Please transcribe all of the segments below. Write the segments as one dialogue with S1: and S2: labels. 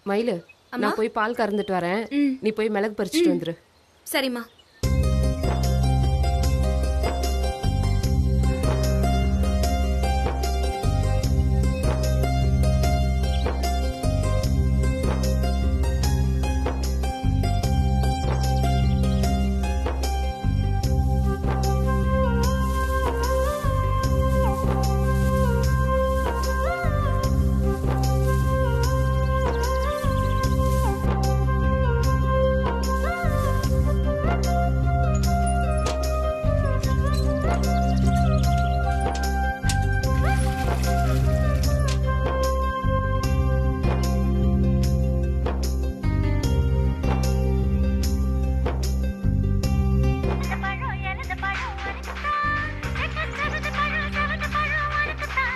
S1: மயிலு, நான் போய் பால் கறந்துட்டு வரேன். நீ போய் மிளகு பறிச்சுட்டு வந்துரு.
S2: சரிம்மா.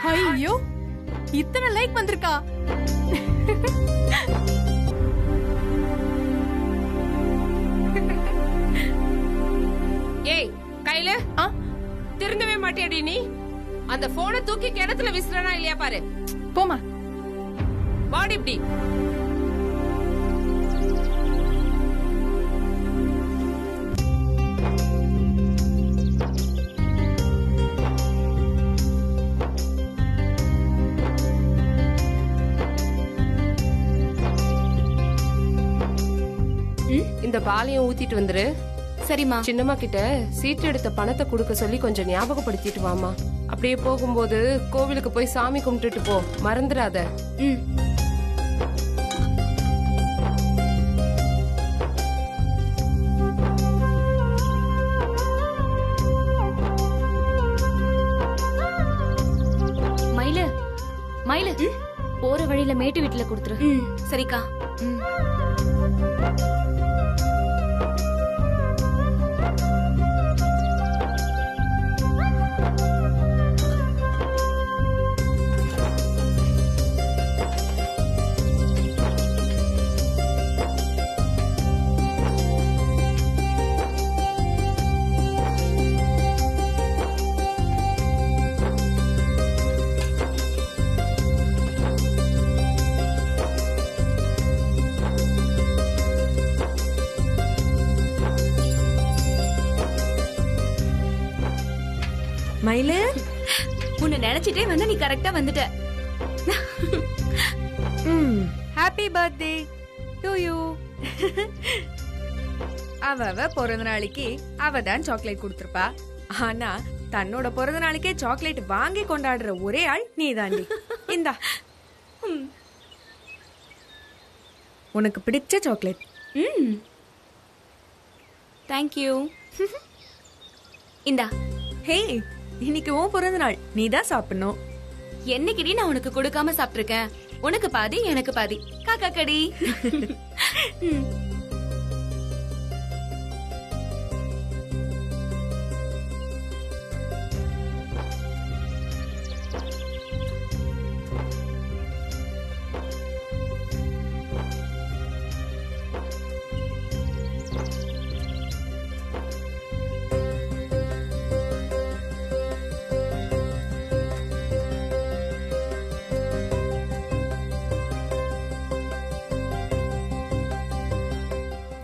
S3: ஐயோ, இத்தனை லைக் வந்திருக்கா?
S1: ஏய் கையில திருந்தவே மாட்டியாடி நீ? அந்த போனை தூக்கி கிணத்துல விசிறனா இல்லையா பாரு.
S3: போமா
S1: பாடி இப்படி. இந்த பாலையும் ஊத்திட்டு வந்துரு.
S2: சரிம்மா.
S1: சின்னம்மா கிட்ட சீட்டு எடுத்த பணத்தை கொடுக்க சொல்லி கொஞ்சம் ஞாபகப்படுத்திட்டு வாமா. அப்படியே போகும்போது கோவிலுக்கு போய் சாமி கும்பிட்டுட்டு போ, மறந்துடாத.
S2: மயிலு, மயிலு, போற வழியில மேட்டு வீட்டுல கொடுத்துரு. சரிக்கா.
S3: மயிலு,
S2: உன்னை நினைச்சிட்டே வந்து நீ கரெக்டா வந்துட்ட.
S3: Happy birthday to you. அவ பிறந்த நாளைக்கு அவ தான் சாக்லேட் கொடுத்திருப்பா. ஆனா தன்னோட பிறந்த நாளைக்கே சாக்லேட் வாங்கி கொண்டாடுற ஒரே ஆள் நீ தாண்டி. இந்தா உனக்கு பிடிச்ச சாக்லேட்.
S2: தேங்க்யூ. இந்தா.
S3: ஹே, இன்னைக்கு உன் பிறந்த நாள், நீ தான் சாப்பிடணும்.
S2: என்னைக்குடி நான் உனக்கு கொடுக்காம சாப்பிட்டிருக்கேன்? உனக்கு பாதி எனக்கு பாதி. காக்கா கடி.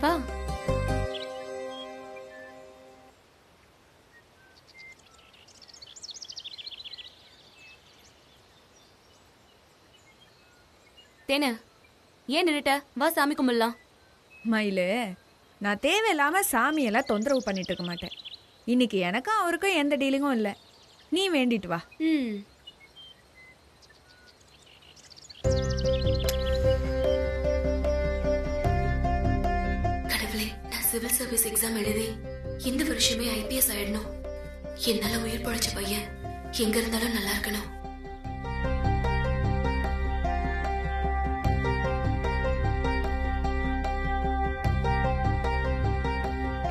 S2: வா. தேன, ஏன் நின்னுட்ட? வா சாமி கும்பிடலாம்.
S3: மயிலு, நான் தேவையில்லாம சாமியெல்லாம் தொந்தரவு பண்ணிட்டு இருக்க மாட்டேன். இன்னைக்கு எனக்கும் அவருக்கும் எந்த டீலிங்கும் இல்லை. நீ வேண்டிட்டு வா.
S2: கடவுளே, நான் சிவில் சர்வீஸ் எக்ஸாம் எழுதி இந்த வருஷமே IPS ஆயிடணும். என்னால உயிர் பழைச்ச பையன் எங்க இருந்தாலும் நல்லா இருக்கணும்.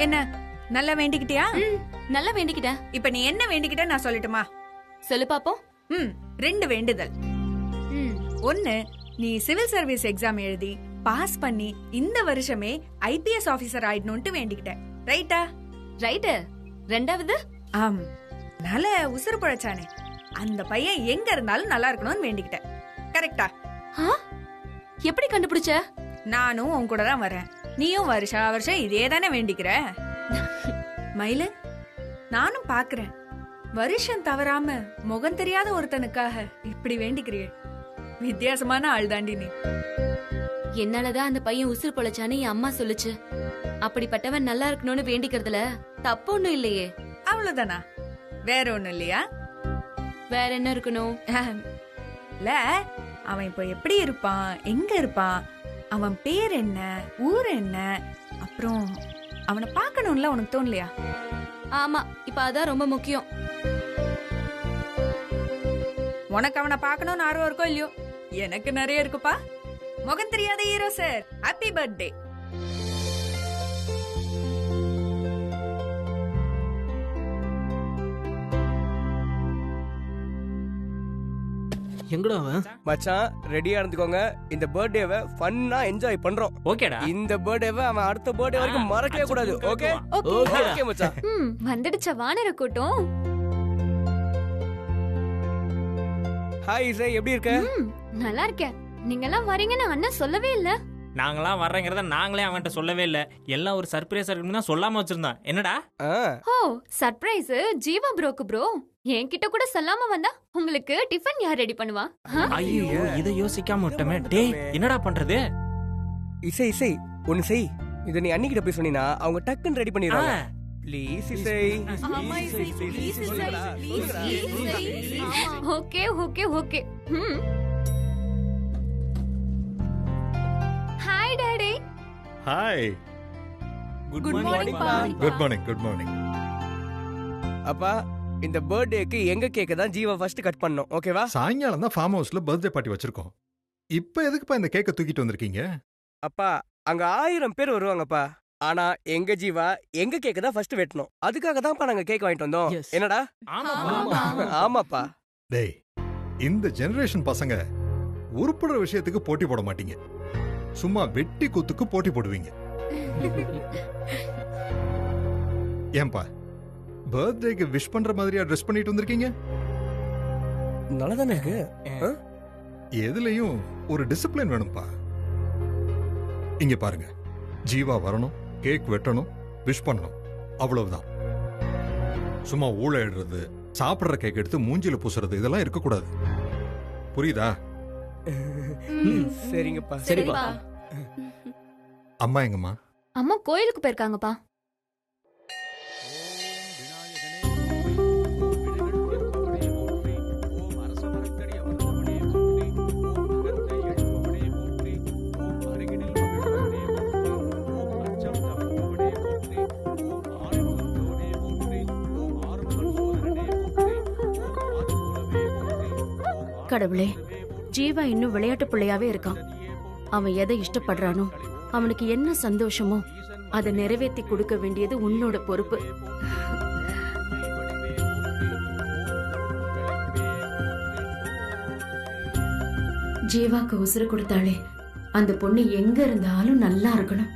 S3: என்ன நல்லா வேண்டிக்கிட்டியா?
S2: நல்லா வேண்டிக்கிட்ட.
S3: இப்ப நீ என்ன வேண்டிக்கிட்ட நான் சொல்லட்டுமா?
S2: சொல்லு பாப்போம்.
S3: 2 வேண்டுதல். 1, நீ சிவில் சர்வீஸ் எக்ஸாம் எழுதி பாஸ் பண்ணி இந்த வருஷமே IPS ஆபீசர் ஆயிடணும்னு வேண்டிக்கிட்ட. ரைட்டா?
S2: ரைட்டு. 2வது?
S3: நல்ல உசுறு பழைச்சானே அந்த பையன் எங்க இருந்தாலும் நல்லா இருக்கணும்னு வேண்டிக்கிட்ட. கரெக்டா?
S2: எப்படி கண்டுபிடிச்ச?
S3: நானும் உன் கூட தான் வரேன். நீயும் வருஷா வருஷம் இதே தானே வேண்டிக்கிற. மயிலு, நானும் பாக்குறேன். வருஷம் தவறாம முகம் தெரியாத ஒருத்தனுக்காக இப்படி வேண்டிக்கிறியே. வித்தியாசமான ஆள் தாண்டி நீ.
S2: என்னாலதான் அந்த பையன் உசுறு பொழைச்சான்னு என் அம்மா சொல்லுச்சு. அப்படிப்பட்டவன் நல்லா இருக்கணும்னு வேண்டிக்கிறதுல தப்பு ஒண்ணும் இல்லையே.
S3: அவ்வளவுதானா? வேற ஒண்ணும் இல்லையா?
S2: வேற என்ன இருக்கணும்?
S3: இல்ல, அவன் இப்ப எப்படி இருப்பான், எங்க இருப்பான், அவன் பேர் என்ன, ஊர் என்ன, அப்புறம் அவனை பார்க்கணும்ல உனக்கு தோணலையா?
S2: ஆமா, இப்ப அதான் ரொம்ப முக்கியம்.
S3: உனக்கு அவனை பார்க்கணும்னு ஆர்வம் இருக்கோ இல்லையோ, எனக்கு நிறைய இருக்குப்பா. முகம் தெரியாத ஹீரோ சார், ஹாப்பி பர்த்டே.
S4: எங்கடா அவன்?
S5: மச்சான் ரெடியா இருந்துக்கோங்க. இந்த பர்த்டேவை ஃபன்னா என்ஜாய் பண்றோம்.
S4: ஓகேடா.
S5: இந்த பர்த்டேவை அவன் அடுத்த பர்த்டே வரைக்கும் மறக்கவே கூடாது. ஓகே ஓகே மச்சான்.
S6: வந்துடுச்ச வானர கூட்டம்.
S5: ஹாய் இசை, எப்படி இருக்க?
S6: நல்லா இருக்கேன். நீங்க எல்லாம் வரீங்கன்னு அண்ணன் சொல்லவே இல்ல.
S4: நாங்களாம் வர்றேங்கிறத நாங்களே அவன்கிட்ட சொல்லவே இல்ல. எல்லாம் ஒரு சர்ப்ரைஸ் இருக்குன்னு தான் சொல்லாம வச்சிருந்தான். என்னடா?
S6: ஓ, சர்ப்ரைஸ் ஜீவா ப்ரோக்கு ப்ரோ. என்கிட்ட கூட சொல்லாம வந்தா உங்களுக்கு டிஃபன் யார் ரெடி பண்ணுவா?
S4: ஐயோ, இத யோசிக்காம விட்டமே. டேய், என்னடா பண்றது?
S5: இசை இசை ஒன்னு செய். இத நீ அன்னிக்கிட்ட போய் சொன்னீனா அவங்க டக்குன்னு ரெடி பண்ணிடுவாங்க. ப்ளீஸ் இசை.
S3: ஆமா இசை, please Isai, please Isai.
S6: Okay okay okay. Hi daddy.
S7: Hi.
S5: Good morning பா.
S7: Good morning, good morning.
S5: அப்பா, இந்த பர்த்டேக்கு எங்க கேக்க தான் ஜீவா ஃபர்ஸ்ட் கட் பண்ணோம். ஓகேவா?
S7: சாயங்காலம் தான் ஃபார்ம் ஹவுஸ்ல பர்த்டே பார்ட்டி வச்சிருக்கோம். இப்ப எதுக்குப்பா இந்த கேக்க தூக்கிட்டு வந்திருக்கீங்க?
S5: அப்பா, அங்க 1000 பேர் வருவாங்கப்பா. ஆனா எங்க ஜீவா எங்க கேக்க தான் ஃபர்ஸ்ட் வெட்டணும். அதுக்காக தான்ப்பா நாங்க கேக் வாங்கிட்டு வந்தோம்.
S4: Yes.
S5: என்னடா? ஆமாப்பா.
S7: டேய், இந்த ஜெனரேஷன் பசங்க உருப்படுற விஷயத்துக்கு போட்டி போட மாட்டீங்க. சும்மா வெட்டி குத்துக்கு போட்டி போடுவீங்க. ஏன்பா, பர்த்டேக்கு விஷ் பண்ற மாதிரியா ட்ரெஸ் பண்ணிட்டு வந்திருக்கீங்க?
S5: நல்லதானே இருக்கு.
S7: எதுலயும் ஒரு டிசிப்ளின் வேணும்பா. இங்க பாருங்க, ஜீவா வரணும், கேக் வெட்டணும், விஷ் பண்ணணும், அவ்வளவுதான். சும்மா ஊழலிடுறது, சாப்பிடுற கேக் எடுத்து மூஞ்சில பூசுறது, இதெல்லாம் இருக்கக்கூடாது. புரியுதா?
S5: சரிங்கப்பா.
S4: சரிப்பா.
S7: அம்மா எங்கம்மா?
S6: அம்மா கோயிலுக்கு போயிருக்காங்கப்பா.
S8: கடவுளே, ஜீவா இன்னும் விளையாட்டு பிள்ளையாவே இருக்கான். அவன் எதை இஷ்டப்படுறானோ, அவனுக்கு என்ன சந்தோஷமோ அதை நிறைவேற்றி கொடுக்க வேண்டியது உன்னோட பொறுப்பு. ஜீவாக்கு உசுறு கொடுத்தாளே, அந்த பொண்ணு எங்க இருந்தாலும் நல்லா இருக்கணும்.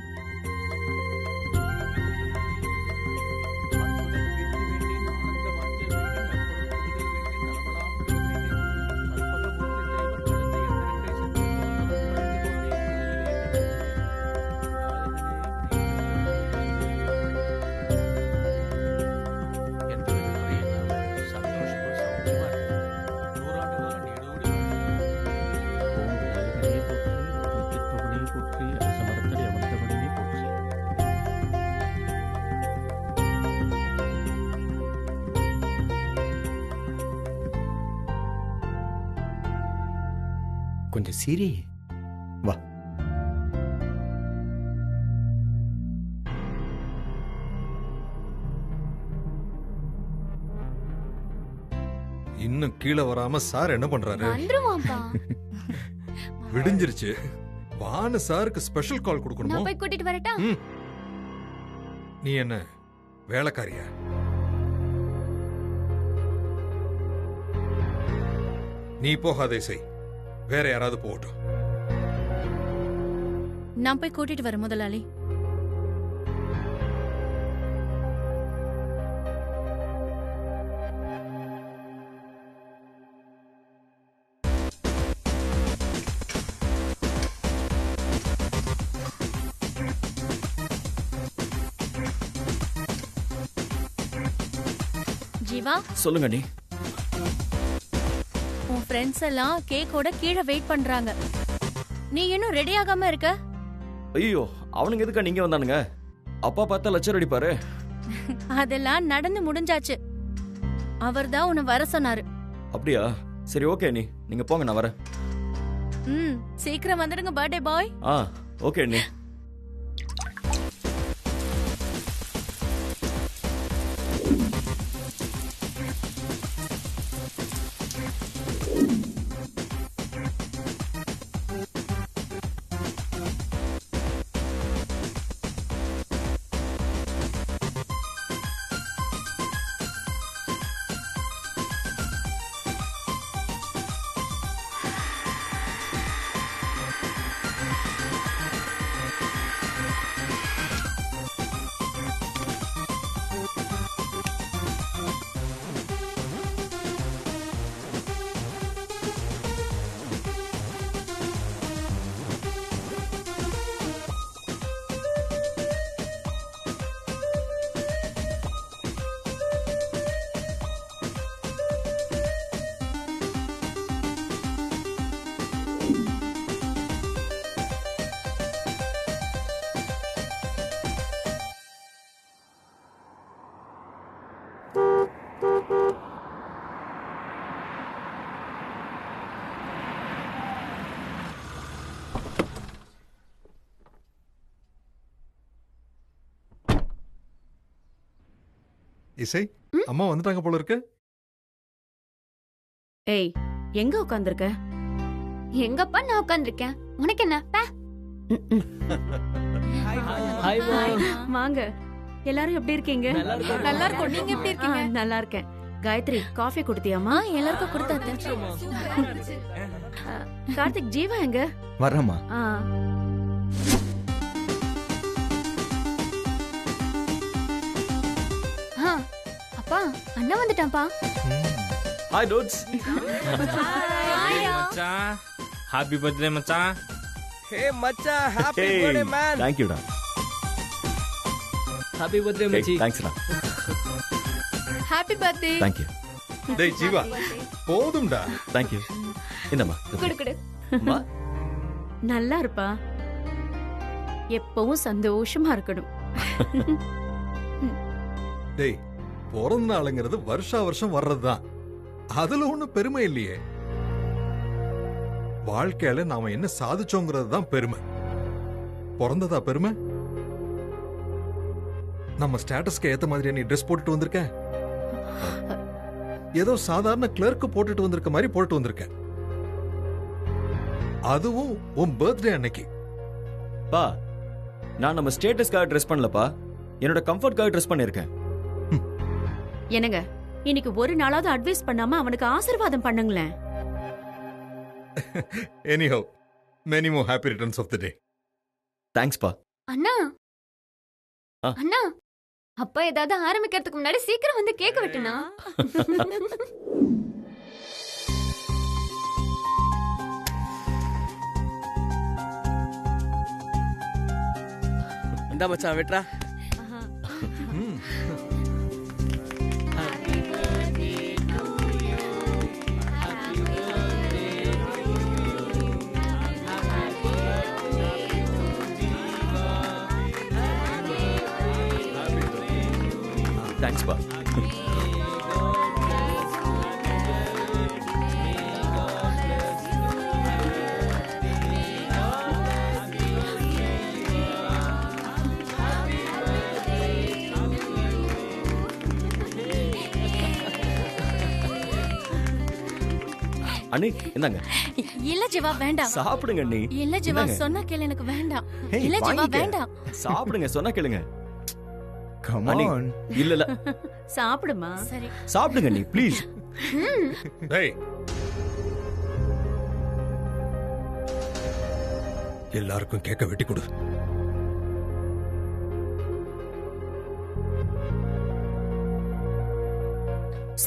S7: கொஞ்சம் சிரி. வா. இன்னும் கீழே வராம சார் என்ன பண்றாரு?
S6: வந்துருவான்ப்பா.
S7: விடிஞ்சிருச்சு. வானு சாருக்கு ஸ்பெஷல் கால்
S6: நான்
S7: கொடுக்கணுமா?
S6: போய் கூட்டிட்டு வரட்டா?
S7: நீ என்ன வேலைக்காரியா? நீ போகாதே செய். வேற யாராவது போகட்டும்.
S8: நான் போய் கூட்டிட்டு வரேன் முதலாளி.
S9: ஜீவா
S10: சொல்லுங்க நீ.
S9: உன் ஃப்ரெண்ட்ஸ் எல்லாம் கேக்கோட கீழே வெயிட் பண்றாங்க. நீ இன்னும் ரெடி ஆகாம இருக்க?
S10: ஐயோ, அவனுங்க எதுக்கா நீங்க வந்தானுங்க? அப்பா பார்த்தா லட்சம் அடிப்பாரு.
S9: அதெல்லாம் நடந்து முடிஞ்சாச்சு. அவர்தான் உன்னை வர சொன்னாரு.
S10: அப்படியா? சரி, ஓகே நீ, நீங்க போங்க, நான் வரேன்.
S9: சீக்கிரம் வந்துடுங்க பர்த்டே பாய்.
S10: ஓகே நீ.
S7: இசை, அம்மா வந்துட்டாங்க போல இருக்கு.
S8: ஏய், எங்க உட்கார்ந்திருக்க?
S6: எங்கப்பா நான் உட்கார்ந்திருக்கேன். உனக்கு என்ன?
S8: வாங்க. எல்லாரும் எப்படி இருக்கீங்க?
S9: நல்லா இருக்கும். நீங்க எப்படி இருக்கீங்க?
S8: நல்லா இருக்கேன். காயத்ரி, காஃபி குடுத்தியாமா?
S9: எல்லாருக்கும் கொடுத்தாங்க.
S8: கார்த்திக், ஜீவா எங்க?
S11: வரமா.
S6: அப்பா, அண்ணா வந்துட்டான்ப்பா.
S10: Hi dudes.
S4: மச்சான், ஹாப்பி பர்த்டே மச்சான்.
S5: ஹே மச்சான், happy birthday man.
S10: Thank you டா.
S5: ஹாப்பி பர்த்டே மச்சி.
S10: தேங்க்ஸ் டா.
S9: Happy birthday.
S10: Thank you.
S7: டேய் ஜீவா, போதும்டா.
S10: Thank you. இந்தம்மா.
S6: குடு.
S10: அம்மா,
S8: நல்லா இருப்பா. எப்பவும் சந்தோஷமா இருக்கணும்.
S7: டேய், பிறந்த நாளுங்கிறது வருஷா வருஷம் வர்றதுதான். அதுல ஒண்ணும் பெருமை இல்லையே. வாழ்க்கையில நாம என்ன சாதிச்சோங்கிறது தான் பெருமை. பிறந்ததா பெருமை? நம்ம ஸ்டேட்டஸ்க்கு ஏத்த மாதிரியா நீ ட்ரெஸ் போட்டுட்டு வந்திருக்க? ஏதோ சாதாரண கிளர்க்கு போட்டுட்டு வந்திருக்க மாதிரி போட்டு வந்திருக்க. அதுவும் உன் பர்த்டே அன்னைக்கு.
S10: பா, நான் நம்ம ஸ்டேட்டஸ்க்காக ட்ரெஸ் பண்ணலப்பா, என்னோட கம்ஃபர்ட்காக ட்ரெஸ் பண்ணிருக்கேன்.
S8: என்னங்க, இன்னைக்கு ஒரு நாளாவது அட்வைஸ் பண்ணாம அவனுக்கு ஆசீர்வாதம் பண்ணுங்களேன்.
S7: Anyhow, many more happy returns of the day.
S10: Thanks பா.
S6: அண்ணா, அண்ணா, அப்பா ஏதாவது ஆரம்பிக்கிறதுக்கு முன்னாடி சீக்கிரம் வந்து கேக்க வெட்டுனா.
S5: இந்த மச்சான் வெட்றா.
S10: தேங்க்ஸ் பா. அண்ணி, இந்தாங்க.
S9: இல்ல ஜீவா, வேண்டாம்.
S10: சாப்பிடுங்க அண்ணி.
S9: இல்ல ஜீவா, சொன்னா கேளு, எனக்கு வேண்டாம்.
S10: Hey,
S9: இல்ல ஜீவா,
S10: வாங்கிக்க.
S9: வேண்டாம்.
S10: சாப்பிடுங்க, சொன்னா கேளுங்க.
S11: Come
S10: அண்ணி,
S11: on.
S10: இல்ல
S8: சாப்பிடுமா.
S9: சரி,
S10: சாப்பிடுங்க அண்ணி, ப்ளீஸ்.
S7: டேய், எல்லாருக்கும் கேக்க வெட்டி கொடு.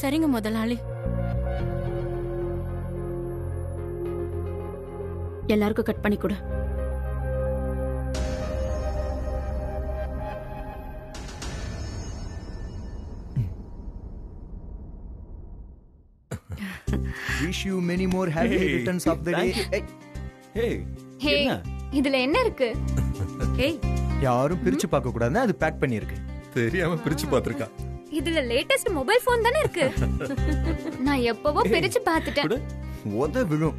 S9: சரிங்க முதலாளி.
S8: எல்லாருக்கும் கட் பண்ணி கொடு.
S11: Wish you many more happy returns of the day.
S10: Hey
S6: hey இதுல என்ன இருக்கு?
S3: ஏய்
S11: யாரும் பிரிச்சு பார்க்க கூடாதுன்னு அது பேக் பண்ணிருக்கு.
S7: தெரியாம பிரிச்சு பார்த்திருக்கா.
S6: இதுல லேட்டஸ்ட் மொபைல் போன் தானே இருக்கு. நான் எப்பவோ பிரிச்சு பார்த்துட்டேன்.
S11: உத விழும்.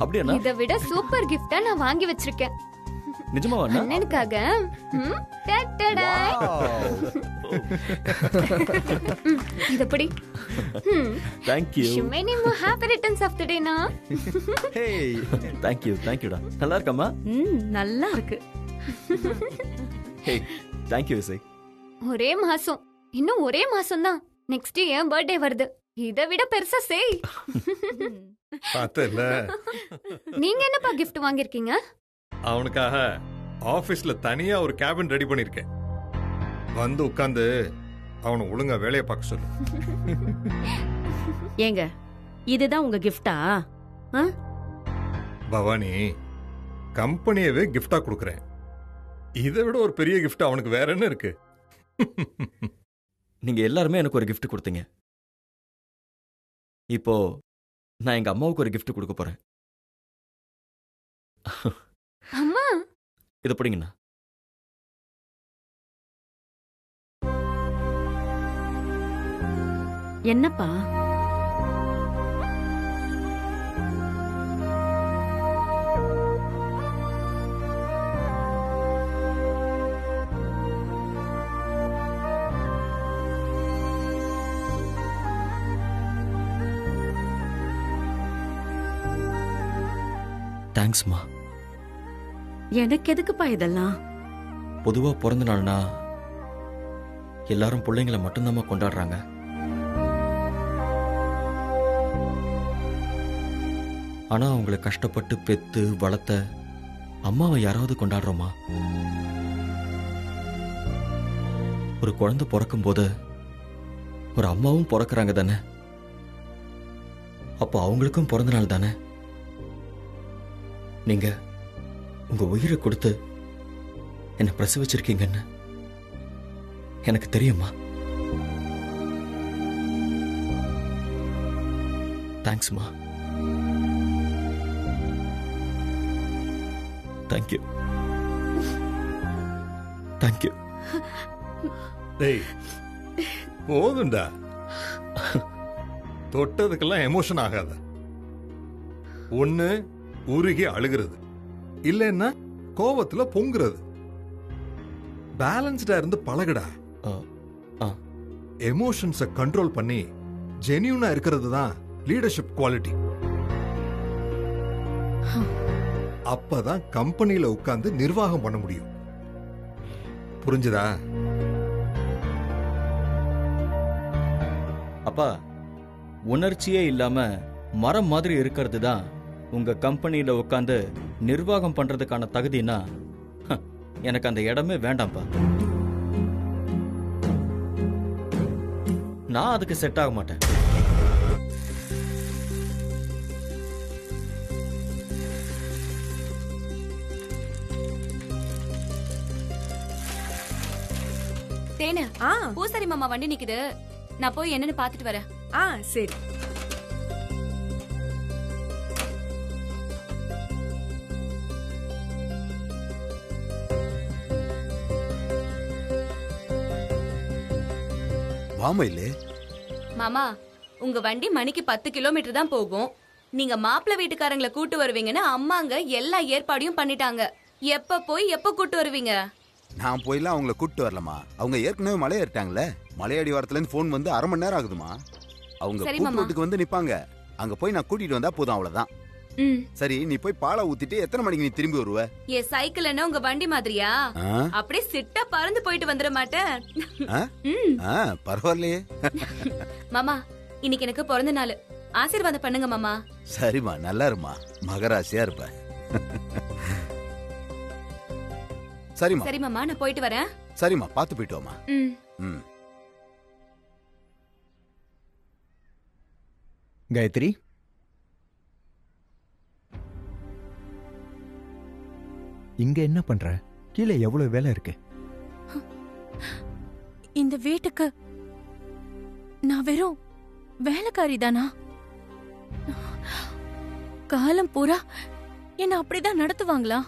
S10: அப்படியா?
S6: இதை விட சூப்பர் கிஃப்டா நான் வாங்கி வச்சிருக்கேன்.
S10: நிஜமாவா?
S6: அண்ணனுக்காக. டடடா. இத படி.
S10: Thank you.
S6: Many more happy returns of the day na.
S10: Hey, thank you டா. நல்லா இருக்கமா?
S8: நல்லா இருக்கு.
S10: Hey, thank you Isai.
S6: ஒரே மாசம். இன்னும் ஒரே மாசம் தான். நெக்ஸ்ட் என் பர்த்டே வருது. இத விட பெருசா செய்.
S7: பார்த்தல.
S6: நீங்க என்னப்பா gift வாங்கிருக்கீங்க?
S7: அவனுக்காக ஆபீஸ்ல தனியா ஒரு கேபின் ரெடி பண்ணிருக்கேன். வந்து உட்கார்ந்து அவனை ஒழுங்கா வேலையை பார்க்க சொல்லு.
S8: ஏங்க இதுதான் உங்க கிஃப்டா?
S7: பவானி, கம்பெனியவே கிஃப்டா கொடுக்கறேன். இதை விட ஒரு பெரிய கிஃப்ட் அவனுக்கு வேற என்ன இருக்கு?
S10: நீங்க எல்லாருமே எனக்கு ஒரு கிஃப்ட் கொடுத்தீங்க. இப்போ நான் எங்க அம்மாவுக்கு ஒரு கிஃப்ட் கொடுக்க போறேன்.
S6: அம்மா
S10: இத படிங்கண்ணா.
S8: என்னப்பா?
S10: தேங்க்ஸ்மா.
S8: எனக்கு எதுக்குப்பா இதெல்லாம்?
S10: பொதுவா பிறந்த நாள்னா எல்லாரும் பிள்ளைங்களை மட்டும்தாம்மா கொண்டாடுறாங்க. ஆனா அவங்களை கஷ்டப்பட்டு பெத்து வளர்த்த அம்மாவை யாராவது கொண்டாடுறோமா? ஒரு குழந்தை பிறக்கும் போது ஒரு அம்மாவும் பிறக்கிறாங்க தானே. அப்போ அவங்களுக்கும் பிறந்த நாள் தானே. நீங்க உங்க உயிரை கொடுத்து என்ன பிரசவிச்சிருக்கீங்கன்னு எனக்கு தெரியுமா? தேங்க்ஸ்மா. தேங்க்யூ. தேங்க்யூ.
S7: டேய் போதுண்டா. தொட்டதுக்கெல்லாம் எமோஷன் ஆகாத. ஒண்ணு உருகி அழுகிறது, இல்லைன்னா கோவத்துல பொங்குறது. பேலன்ஸ்டா இருந்து பழகுடா. எமோஷன்ஸை கண்ட்ரோல் பண்ணி ஜெனியூனா இருக்கிறது தான் லீடர்ஷிப் குவாலிட்டி. அப்பதான் கம்பெனியில உட்கார்ந்து நிர்வாகம் பண்ண முடியும். புரிஞ்சுதா?
S10: அப்பா, உணர்ச்சியே இல்லாம மரம் மாதிரி இருக்கிறது தான் உங்க கம்பெனியில உட்காந்து நிர்வாகம் பண்றதுக்கான தகுதினா எனக்கு அந்த இடமே வேண்டாம்ப்பா. நான் அதுக்கு செட் ஆக மாட்டேன்.
S2: தேனு, பூசாரி மாமா வண்டி நிக்குது. நான் போய் என்னன்னு பாத்துட்டு வரேன்.
S3: சரி.
S12: வாமையிலே
S2: மாமா, உங்க வண்டி மணிக்கு 10 கிலோமீட்டர் தான் போகும். நீங்க மாப்பிள்ளை வீட்டுக்காரங்களை கூட்டு வருவீங்கன்னு அம்மாங்க எல்லா ஏற்பாடையும் பண்ணிட்டாங்க. எப்ப போய் எப்ப கூட்டு வருவீங்க?
S12: நான் போயெல்லாம் அவங்கள கூட்டு வரலமா. அவங்க ஏற்கனவே மலை ஏறிட்டாங்களே. மலையடி வாரத்துல இருந்து போன் வந்து 1/2 மணி நேரம் ஆகுதுமா. அவங்க கூட்டுக்கு வந்து நிப்பாங்க. அங்க போய் நான் கூட்டிட்டு வந்தா போதும், அவ்வளவுதான். சரி, நீ போய் பாலை ஊத்திட்டு எத்தனை மணிக்கு நீ திரும்பி வருவ?
S2: ஏ சைக்கிள் என்ன உங்க வண்டி மாதிரியா? அப்படியே சிட்டா பறந்து போயிட்டு வந்துட மாட்டேன்.
S12: பரவாயில்லையே.
S2: மாமா, இன்னைக்கு எனக்கு பிறந்த நாள். ஆசீர்வாதம் பண்ணுங்க மாமா.
S12: சரிம்மா, நல்லா இருமா. மகராசியா இருப்ப. சரிம்மா.
S2: சரி மாமா, நான் போயிட்டு வரேன்.
S12: சரிம்மா, பாத்து போயிட்டு வாமா.
S11: காயத்ரி, இங்க என்ன பண்ற? கீழே எவ்வளவு வேலை இருக்கு.
S9: இந்த வீட்டுக்கு நான் வெறும் வேலைக்காரி தானா? காலம் பூரா என்ன அப்படிதான் நடத்துவாங்களா?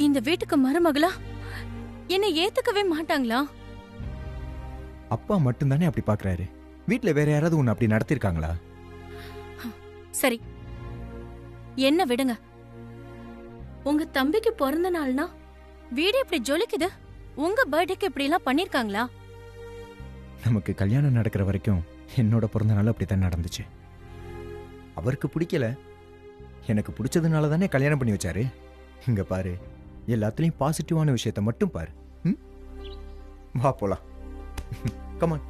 S9: இந்த வீட்டுக்கு மருமகளா என்னை ஏத்துக்கவே மாட்டாங்களா?
S11: அப்பா மட்டும்தானே அப்படி பாக்குறாரு. வீட்ல வேற யாராவது உன்னை அப்படி நடத்திருக்காங்களா?
S9: சரி, என்ன விடுங்க. உங்க தம்பிக்கு பிறந்த நாள்னா வீடு இப்படி ஜொலிக்குது. உங்க பர்த்டேக்கு இப்படி எல்லாம் பண்ணிருக்காங்களா?
S11: நமக்கு கல்யாணம் நடக்கிற வரைக்கும் என்னோட பிறந்த நாள் அப்படித்தான் நடந்துச்சு. அவருக்கு பிடிக்கல, எனக்கு பிடிச்சதுனால தானே கல்யாணம் பண்ணி வச்சாரு. இங்க பாரு, எல்லாத்துலயும் பாசிட்டிவான விஷயத்த மட்டும் பாரு. வா போலாம். கமான்.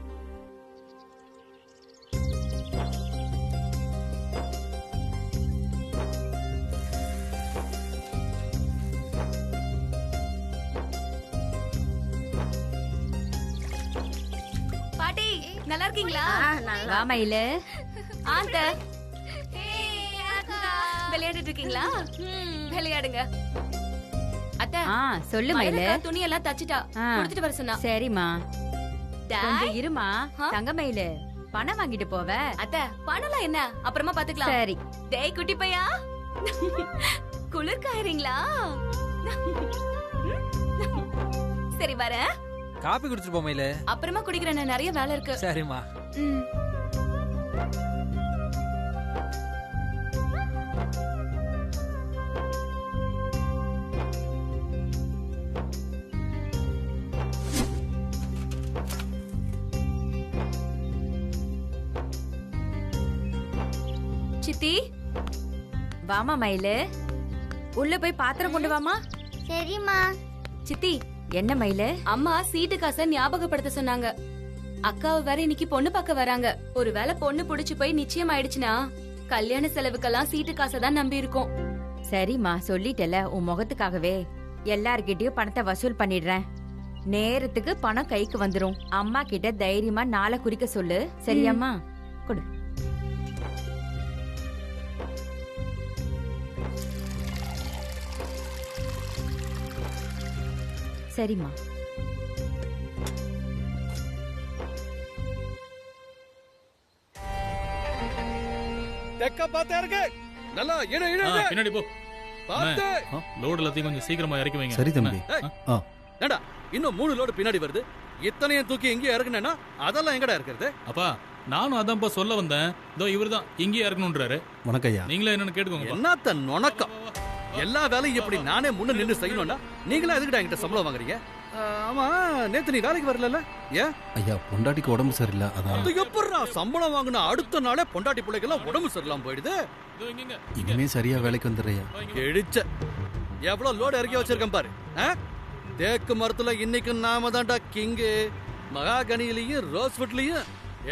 S2: பாட்டி நல்லா இருக்கீங்களா?
S13: வாமையில
S2: ஆந்த விளையாடிட்டு இருக்கீங்களா? விளையாடுங்க. அத்தை
S13: சொல்லு மயில.
S2: துணி எல்லாம் தச்சிட்டா, கொடுத்துட்டு வர சொன்னா.
S13: சரிம்மா,
S2: டேய்.
S13: கொஞ்சம் இருமா. தங்க மயில பணம் வாங்கிட்டு போவ.
S2: அத்தை பணம்லாம் என்ன, அப்புறமா பாத்துக்கலாம்.
S13: சரி.
S2: டேய் குட்டி பையா, குளிர் காயறீங்களா? சரி வரேன்.
S14: காபி குடிச்சிட்டு போமையில.
S2: அப்புறமா குடிக்கிறேன், நிறைய வேலை இருக்கு.
S14: சரிம்மா.
S2: சித்தி
S13: வாமா மயில, உள்ள போய் பாத்திரம் கொண்டு வாமா.
S15: சரிம்மா.
S2: சித்தி
S13: என்ன மயில?
S2: அம்மா சீட்டு காசை ஞாபகப்படுத்த சொன்னாங்க. அக்காவை வேற இன்னைக்கு பொண்ணு பார்க்க வராங்க. ஒருவேளை பொண்ணு புடிச்சு போய் நிச்சயம் ஆயிடுச்சுன்னா கல்யாண செலவுக்கெல்லாம் சீட்டு காசை தான் நம்பி இருக்கோம்.
S13: சரிம்மா, சொல்லிட்டல. உன் முகத்துக்காகவே எல்லார்கிட்டயும் பணத்தை வசூல் பண்ணிடுறேன். நேரத்துக்கு பணம் கைக்கு வந்துரும். அம்மா கிட்ட தைரியமா நாளை குறிக்க சொல்லு. சரியாம்மா? கொடு. சரிம்மா.
S16: தெக்க பாத்தே இருக்கு. நல்லா இட இட
S17: பின்னாடி போ.
S16: பாத்து
S17: லோட் எல்லாத்தையும் கொஞ்சம் சீக்கிரமா இறக்கி வைங்க.
S16: சரி தம்பி. ஏடா இன்னும் 3 லோடு பின்னாடி வருது. இத்தனையும் தூக்கி எங்க இறக்குனேனா அதெல்லாம் எங்கடா இருக்குது?
S17: அப்பா நானும் அதான்ப்பா சொல்ல வந்தேன். இதோ இவர்தான் இங்கே இறக்கணும்ன்றாரு.
S16: வணக்கய்யா.
S17: நீங்களே என்னன்னு கேட்டுக்கோங்க.
S16: என்னத்த நொணக்கம். எல்லா வேலையும் எப்படி நானே முன்ன நின்னு செய்யணும்னா நீங்களா எதுக்குடா என்கிட்ட சம்பளம் வாங்குறீங்க? ஆமா, நேத்து நீ வேலைக்கு வரல? ஏன்
S18: ஐயா, பொண்டாட்டிக்கு உடம்பு சரியில்லை.
S16: அது எப்படா சம்பளம் வாங்கின அடுத்த நாளே பொண்டாட்டி பிள்ளைக்கெல்லாம் உடம்பு சரியில்லாம போயிடுது.
S18: இனிமே சரியா வேலைக்கு வந்துடுறியா?
S16: கிழிச்ச எவ்வளவு லோடு இறக்கி வச்சிருக்கேன் பாரு. தேக்கு மரத்துல இன்னைக்கு நாம தான்டா கிங்கு. மகாகனியிலையும் ரோஸ்வுட்லயும்,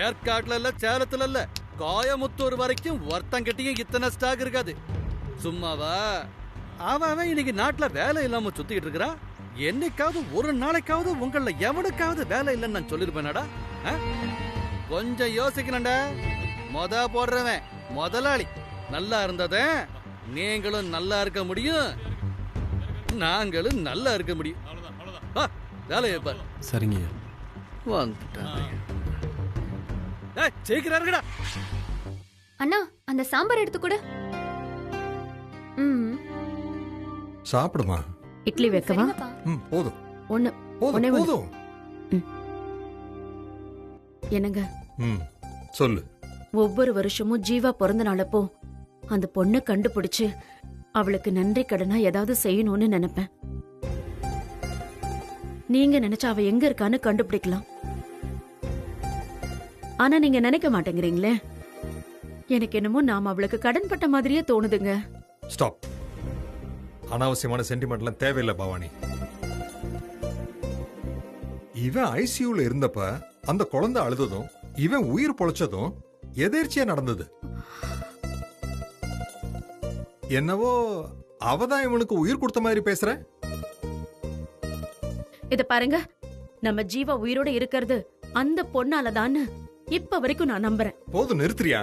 S16: ஏற்காட்டுல இல்ல, சேலத்துல இல்ல, கோயமுத்தூர் வரைக்கும் ஒருத்தங்கிட்டையும் இத்தனை ஸ்டாக் இருக்காது. சும்மாவா? அவன் இன்னைக்கு நாட்டுல வேலை இல்லாம சுத்திக்கிட்டு இருக்கிறா. என்னைக்காவது ஒரு நாளைக்காவது உங்கள எவனுக்காவது வேலை இல்லைன்னு நான் சொல்லிருப்பேனடா? கொஞ்சம் யோசிக்கணும்டா. போடுறவன் முதலாளி நல்லா இருந்தத நீங்களும் நல்லா இருக்க முடியும், நாங்களும் நல்லா இருக்க முடியும். வேலையை பாரு.
S18: சரிங்க.
S16: சீக்கிரம் இருக்கடா.
S6: அண்ணா, அந்த சாம்பார் எடுத்து கூட.
S7: சாப்பிடுமா?
S8: இட்லி வைக்கவா?
S7: போதும்.
S8: ஒண்ணு
S7: போதும்.
S8: என்னங்க
S7: சொல்லு.
S8: ஒவ்வொரு வருஷமும் ஜீவா பிறந்த நாளப்போ அந்த பொண்ணை கண்டுபிடிச்சு அவளுக்கு நன்றி கடனா ஏதாவது செய்யணும்னு நினைப்பேன். நீங்க நினைச்சா அவ எங்க இருக்கான்னு கண்டுபிடிக்கலாம். ஆனா நீங்க நினைக்க மாட்டேங்கிறீங்களே. எனக்கு என்னமோ நாம அவளுக்கு கடன் பட்ட மாதிரியே தோணுதுங்க.
S7: ஸ்டாப். அனாவசியமான சென்டிமெண்ட்லாம் தேவையில்லை பவானி. இவன் ஐசியூல இருந்தப்ப அந்த குழந்தை அழுததும் இவன் உயிர் பொழைச்சதும் எதேர்ச்சியா நடந்தது. என்னவோ அவதான் இவனுக்கு உயிர் கொடுத்த மாதிரி பேசுற.
S8: இத பாருங்க, நம்ம ஜீவா உயிரோட இருக்கிறது அந்த பொண்ணாலதான்னு இப்ப வரைக்கும் நான் நம்புறேன்.
S7: போதும், நிறுத்துறியா?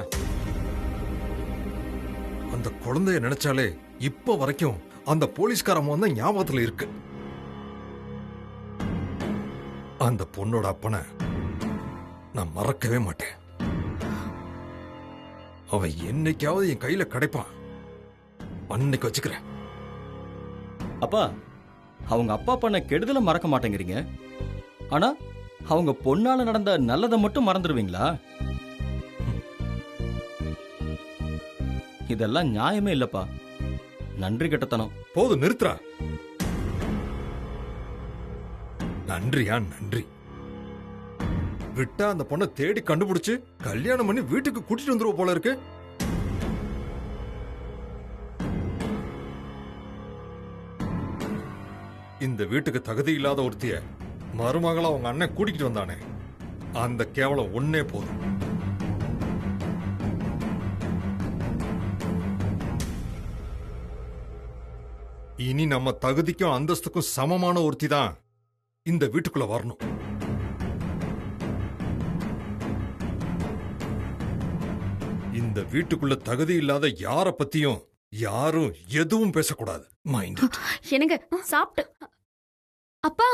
S7: அந்த குழந்தைய நினைச்சாலே இப்ப வரைக்கும் அந்த போலீஸ்காரன் வந்து ஞாபகத்துல இருக்கு. அந்த பொண்ணோட அப்பனை நான் மறக்கவே மாட்டேன்.
S14: அவன் என்னைக்காவது என் கையில கிடைப்பான். அன்னைக்கு வச்சுக்கிறேன்.
S10: அப்பா, அவங்க அப்பா பண்ண கெடுதலை மறக்க மாட்டேங்கிறீங்க. ஆனா அவங்க பொண்ணால நடந்த நல்லதை மட்டும் மறந்துடுவீங்களா? இதெல்லாம் நியாயமே இல்லப்பா. நன்றி கெட்டத்தனம்.
S14: போதும், நிறுத்துறா. நன்றியா நன்றி. விட்டா அந்த பொண்ணை தேடி கண்டுபிடிச்சு கல்யாணம் பண்ணி வீட்டுக்கு கூட்டிட்டு வந்துருவ போல இருக்கு. இந்த வீட்டுக்கு தகுதி இல்லாத ஒருத்திய மருமகளா அவங்க அண்ணன் கூட்டிட்டு வந்தானே, அந்த கேவலம் ஒன்னே போதும். இனி நம்ம தகுதிக்கும் அந்தஸ்துக்கும் சமமான ஒருத்தி தான் இந்த வீட்டுக்குள்ள வரணும். இந்த வீட்டுக்குள்ள தகுதி இல்லாத யார பத்தியும் யாரும் எதுவும் பேசக்கூடாது. மைண்ட்.
S8: என்னங்க சாப்பிட்டு
S6: அப்பா